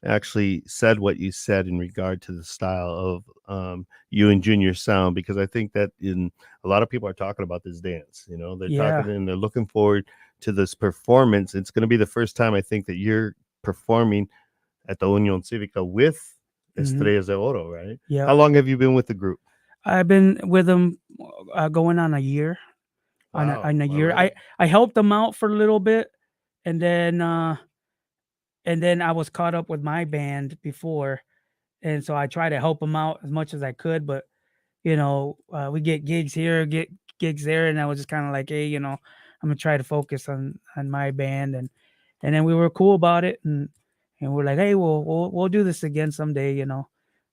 actually said what you said in regard to the style of you and Junior sound, because I think that in a lot of people are talking about this dance. They're yeah. talking and they're looking forward to this performance. It's going to be the first time I think that you're performing at the Union Civica with Hmm. Estrellas de Oro, right? Yeah. How long have you been with the group? I've been with them going on a year. Wow, On a year, already. I helped them out for a little bit, and then I was caught up with my band before, and so I tried to help them out as much as I could, but we get gigs here, get gigs there, and I was just kind of like, hey, I'm gonna try to focus on my band, and then we were cool about it, and we're like, hey, we'll do this again someday, and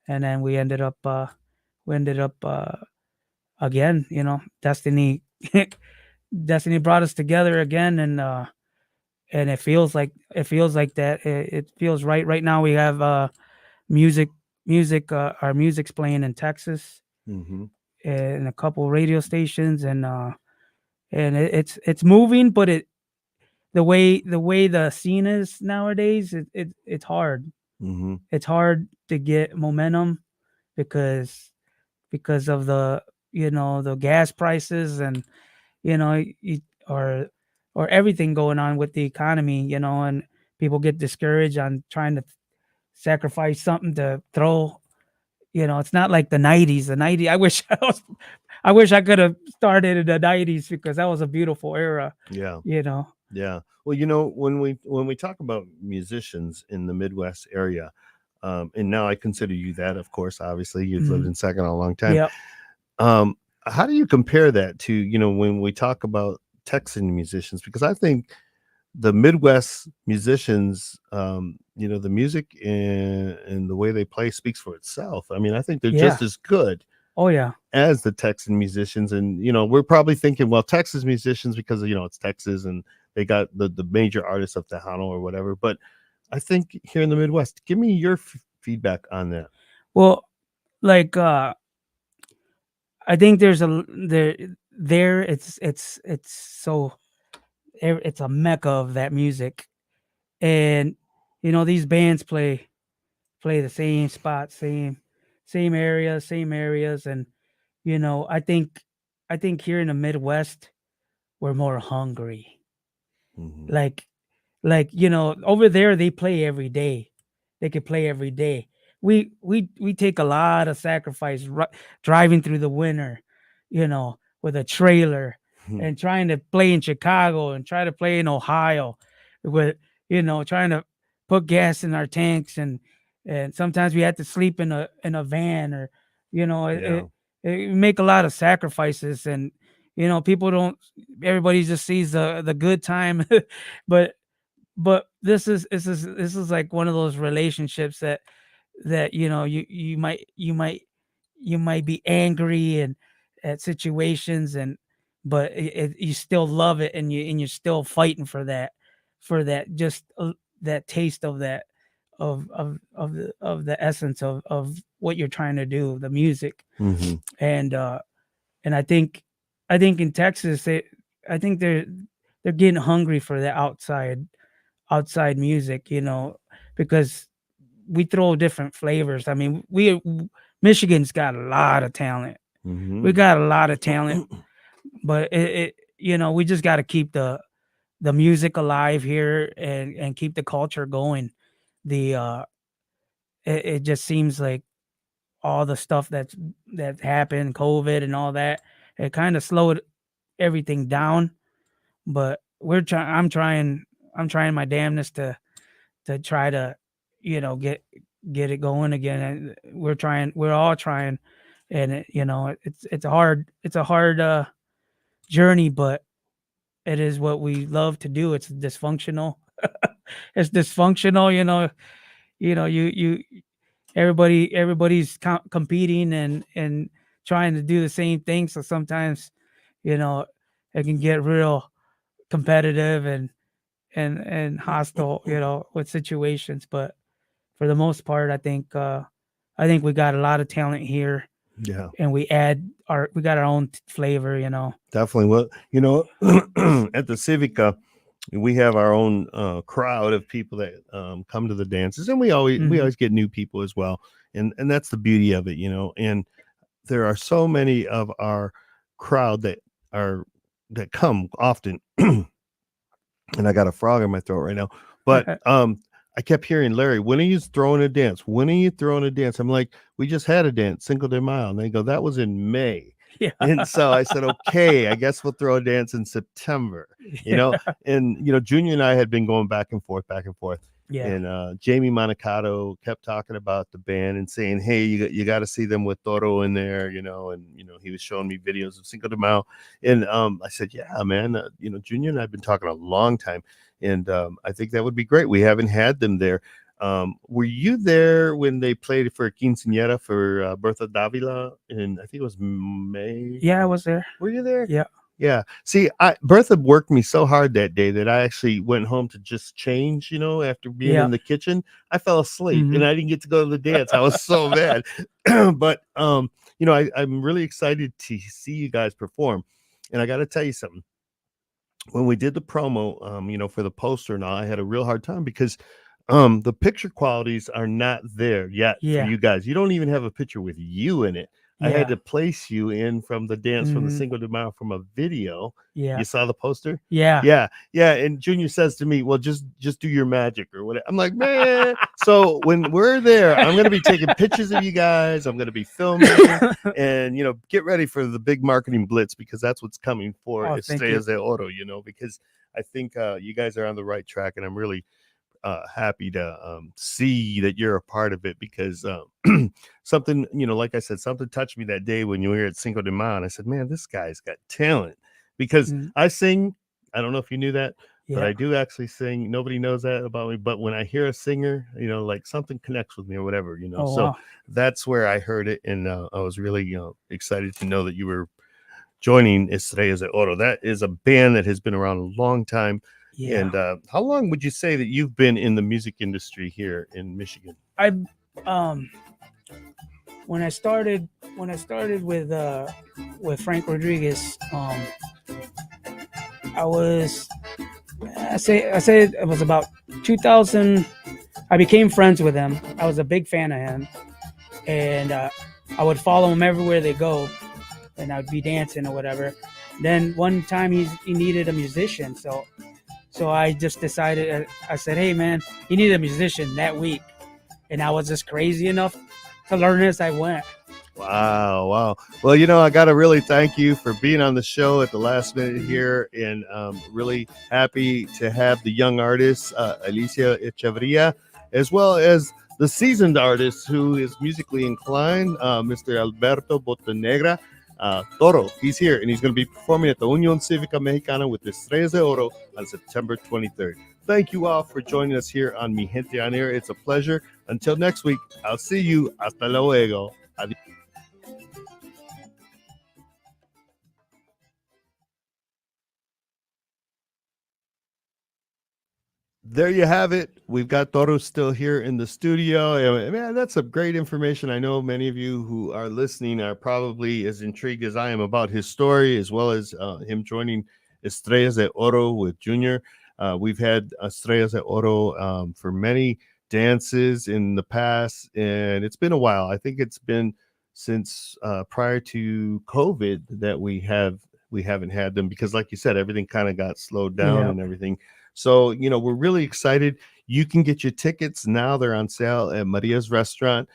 then we ended up again, destiny brought us together again, and it feels like that. It feels right now. We have music our music's playing in Texas Mm-hmm. and a couple radio stations, and it's moving, but the way the scene is nowadays, it's hard. Mm-hmm. It's hard to get momentum because of the gas prices, and you know you, or everything going on with the economy, and people get discouraged on trying to sacrifice something to throw. It's not like the 90s. The 90s, I wish I could have started in the 90s, because that was a beautiful era, Yeah. you know. Yeah. Well, when we talk about musicians in the Midwest area, and now I consider you that, of course, obviously you've lived Mhm. in Saginaw a long time. Yep. How do you compare that to, when we talk about Texan musicians? Because I think the Midwest musicians, the music and the way they play speaks for itself. I mean, I think they're Yeah. just as good Oh yeah. as the Texan musicians. And, we're probably thinking, well, Texas musicians, because, it's Texas and they got the major artists of Tejano or whatever. But I think here in the Midwest, give me your feedback on that. Well, like I think there's a there it's so it's a mecca of that music, and these bands play the same spot, same areas, and I think here in the Midwest we're more hungry. Mhm. Like over there they play every day. They could play every day. We take a lot of sacrifice, driving through the winter, with a trailer, Mhm. and trying to play in Chicago and try to play in Ohio, with trying to put gas in our tanks, and sometimes we had to sleep in a van, or Yeah. it make a lot of sacrifices, and people don't everybody just sees the good time, but this is like one of those relationships that you might be angry and at situations, but you still love it, and you're still fighting for that just that taste of that of the essence of what you're trying to do, the music. Mhm. And I think in Texas I think they're getting hungry for the outside music, because we throw different flavors. I mean, Michigan's got a lot of talent. We Mhm. got a lot of talent, but we just got to keep the music alive here and keep the culture going. The it just seems like all the stuff that happened, COVID and all that, it kind of slowed everything down. But I'm trying my damnness to try to, get it going again. And we're all trying, and it's a hard journey, but it is what we love to do. It's dysfunctional. It's dysfunctional, you everybody's competing and trying to do the same thing. So sometimes, you know, it can get real competitive and hostile, with situations. But for the most part, I think we got a lot of talent here, Yeah. and we got our own flavor. Definitely. Well, at the Civica, we have our own crowd of people that come to the dances, and we Mhm. always get new people as well, and that's the beauty of it, And there are so many of our crowd are that come often, and I got a frog in my throat right now. But I kept hearing, Larry, when are you throwing a dance? When are you throwing a dance? I'm like, we just had a dance, Cinco de Mayo. And they go, that was in May. Yeah. And so I said, okay, I guess we'll throw a dance in September, you know. Yeah. And Junior and I had been going back and forth, back and forth. Yeah. And Jamie Monacato kept talking about the band and saying, hey, you got to see them with Toro in there, and he was showing me videos of Cinco de Mayo. And I said, yeah, man, Junior and I have been talking a long time, and I think that would be great. We haven't had them there. Were you there when they played for Quinceañera for Bertha Davila? And I think it was May. Yeah, I was there. Were you there? Yeah. Yeah. See, Bertha worked me so hard that day that I actually went home to just change, after being Yeah. in the kitchen. I fell asleep and Mhm. I didn't get to go to the dance. I was so mad. But I'm really excited to see you guys perform. And I got to tell you something. When we did the promo, for the poster and all, I had a real hard time because the picture qualities are not there yet for Yeah. you guys. You don't even have a picture with you in it. I had Yeah. to place you in from the dance from the Mhm. Cinco de Mayo from a video. Yeah. You saw the poster? Yeah. Yeah. And Junior says to me, "Well, just do your magic or whatever." I'm like, man. So when we're there, I'm gonna be taking pictures of you guys. I'm gonna be filming, and get ready for the big marketing blitz because that's what's coming for Oh, thank you. Estrellas de Oro. Because I think you guys are on the right track, and I'm really happy to see that you're a part of it because something, like I said, something touched me that day when you were here at Cinco de Mayo. And I said, man, this guy's got talent because Mm. I sing. I don't know if you knew that, but Yeah. I do actually sing. Nobody knows that about me. But when I hear a singer, like something connects with me or whatever, Oh, So wow. that's where I heard it. And I was really, excited to know that you were joining Estrellas de Oro. That is a band that has been around a long time. Yeah. And how long would you say that you've been in the music industry here in Michigan? I when I started with Frank Rodriguez, I say it was about 2000. I became friends with him. I was a big fan of him, and I would follow him everywhere they go, and I would be dancing or whatever. Then one time he needed a musician, so I just decided. I said, "Hey man, he needed a musician that week," and I was just crazy enough to learn as I went. Wow. Well, I got to really thank you for being on the show at the last minute here, and really happy to have the young artist, Alicia Echeverria, as well as the seasoned artist who is musically inclined, Mr. Alberto Botanegra. Toro, he's here, and he's going to be performing at the Unión Cívica Mexicana with Estrellas de Oro on September 23rd. Thank you all for joining us here on Mi Gente on Air. It's a pleasure. Until next week, I'll see you. Hasta luego. Adios. there you have it. We've got Toro still here in the studio. Man, that's some great information. I know many of you who are listening are probably as intrigued as I am about his story, as well as him joining Estrellas de Oro with Junior. We've had Estrellas de Oro for many dances in the past, and it's been a while. I think it's been since prior to COVID that we haven't had them because, like you said, everything kind of got slowed down Yeah. and everything. So, we're really excited. You can get your tickets now. They're on sale at Maria's Restaurant,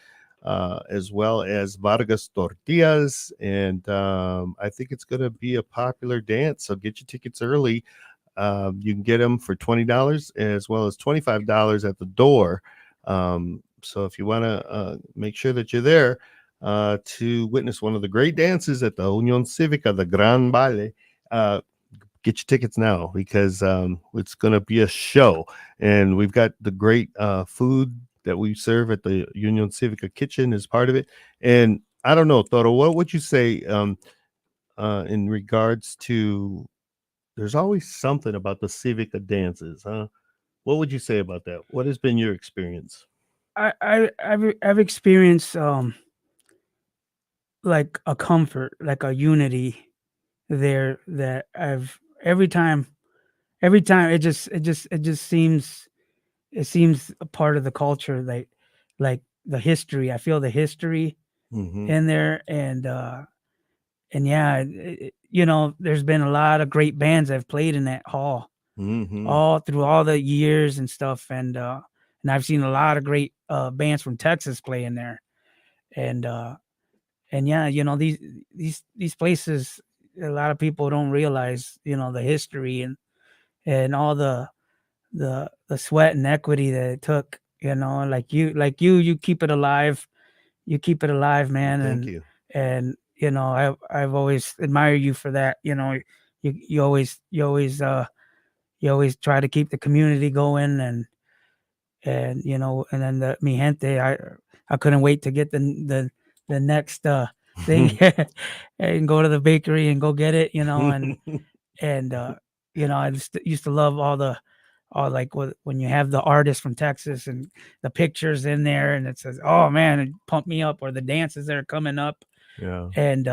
as well as Vargas Tortillas. And I think it's going to be a popular dance. So get your tickets early. You can get them for $20 as well as $25 at the door. So if you want to make sure that you're there to witness one of the great dances at the Unión Cívica, the Gran Baile, get your tickets now because it's going to be a show. And we've got the great food that we serve at the Unión Cívica kitchen as part of it. And I don't know, Toro, what would you say in regards to there's always something about the Civica dances, huh? What would you say about that? What has been your experience? I've experienced like a comfort, like a unity there that I've every time it just seems a part of the culture, like the history. I feel the history Mm-hmm. in there, and yeah, there's been a lot of great bands that have played in that hall Mm-hmm. all through all the years and stuff, and I've seen a lot of great bands from Texas play in there, and and yeah, these places, a lot of people don't realize, the history and all the sweat and equity that it took, you keep it alive. You keep it alive, man. Thank And you. and I've always admired you for that. You always try to keep the community going, and then the mi gente. I couldn't wait to get the next thing and go to the bakery and go get it, and I just used to love all like when you have the artists from Texas and the pictures in there, and it says, "Oh man," it pumped me up, or the dances that are coming up, Yeah. and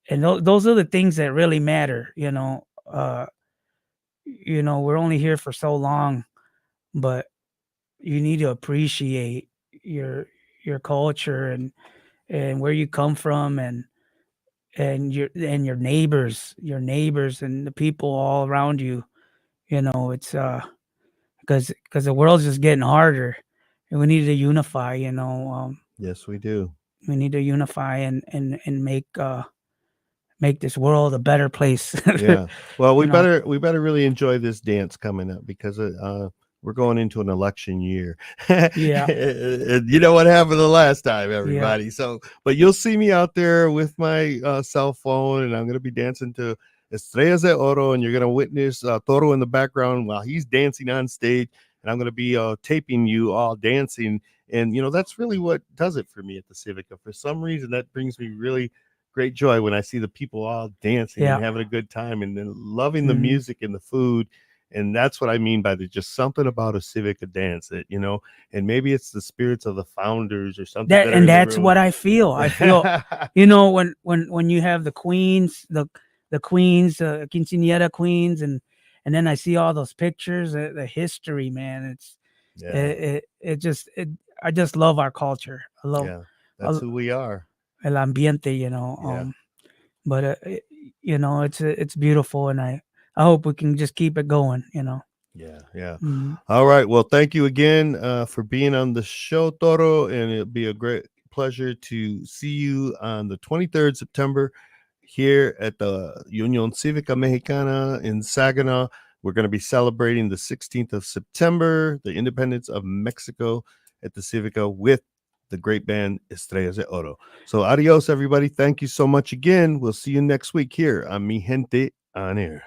those are the things that really matter. We're only here for so long, but you need to appreciate your your culture and where you come from, and your neighbors and the people all around you. It's because the world's just getting harder, and we need to unify. Yes, we do. We need to unify and make this world a better place. Yeah. Well, we you know better we better really enjoy this dance coming up because we're going into an election year. Yeah. And you know what happened the last time, Yeah. everybody. So, but you'll see me out there with my cell phone, and I'm going to be dancing to Estrellas de Oro, and you're going to witness Toro in the background while he's dancing on stage, and I'm going to be taping you all dancing. And that's really what does it for me at the Civica. For some reason, that brings me really great joy when I see the people all dancing Yeah. and having a good time and then loving the Mhm. music and the food. And that's what I mean by there's just something about a Civica dance that, and maybe it's the spirits of the founders or something that are in the That's room. what I feel. When you have the queens, the queens, quinceañera queens, and then I see all those pictures, the history, man. Yeah, I just love our culture. I love yeah, that's who we are. el ambiente, Yeah. but it's beautiful, and I hope we can just keep it going. Yeah, yeah. Mhm. All right. Well, thank you again for being on the show, Toro, and it'll be a great pleasure to see you on the 23rd September here at the Unión Cívica Mexicana in Saginaw. We're going to be celebrating the 16th of September, the independence of Mexico at the Civica with the great band Estrellas de Oro. So, adios, everybody. Thank you so much again. We'll see you next week here on Mi Gente on Air.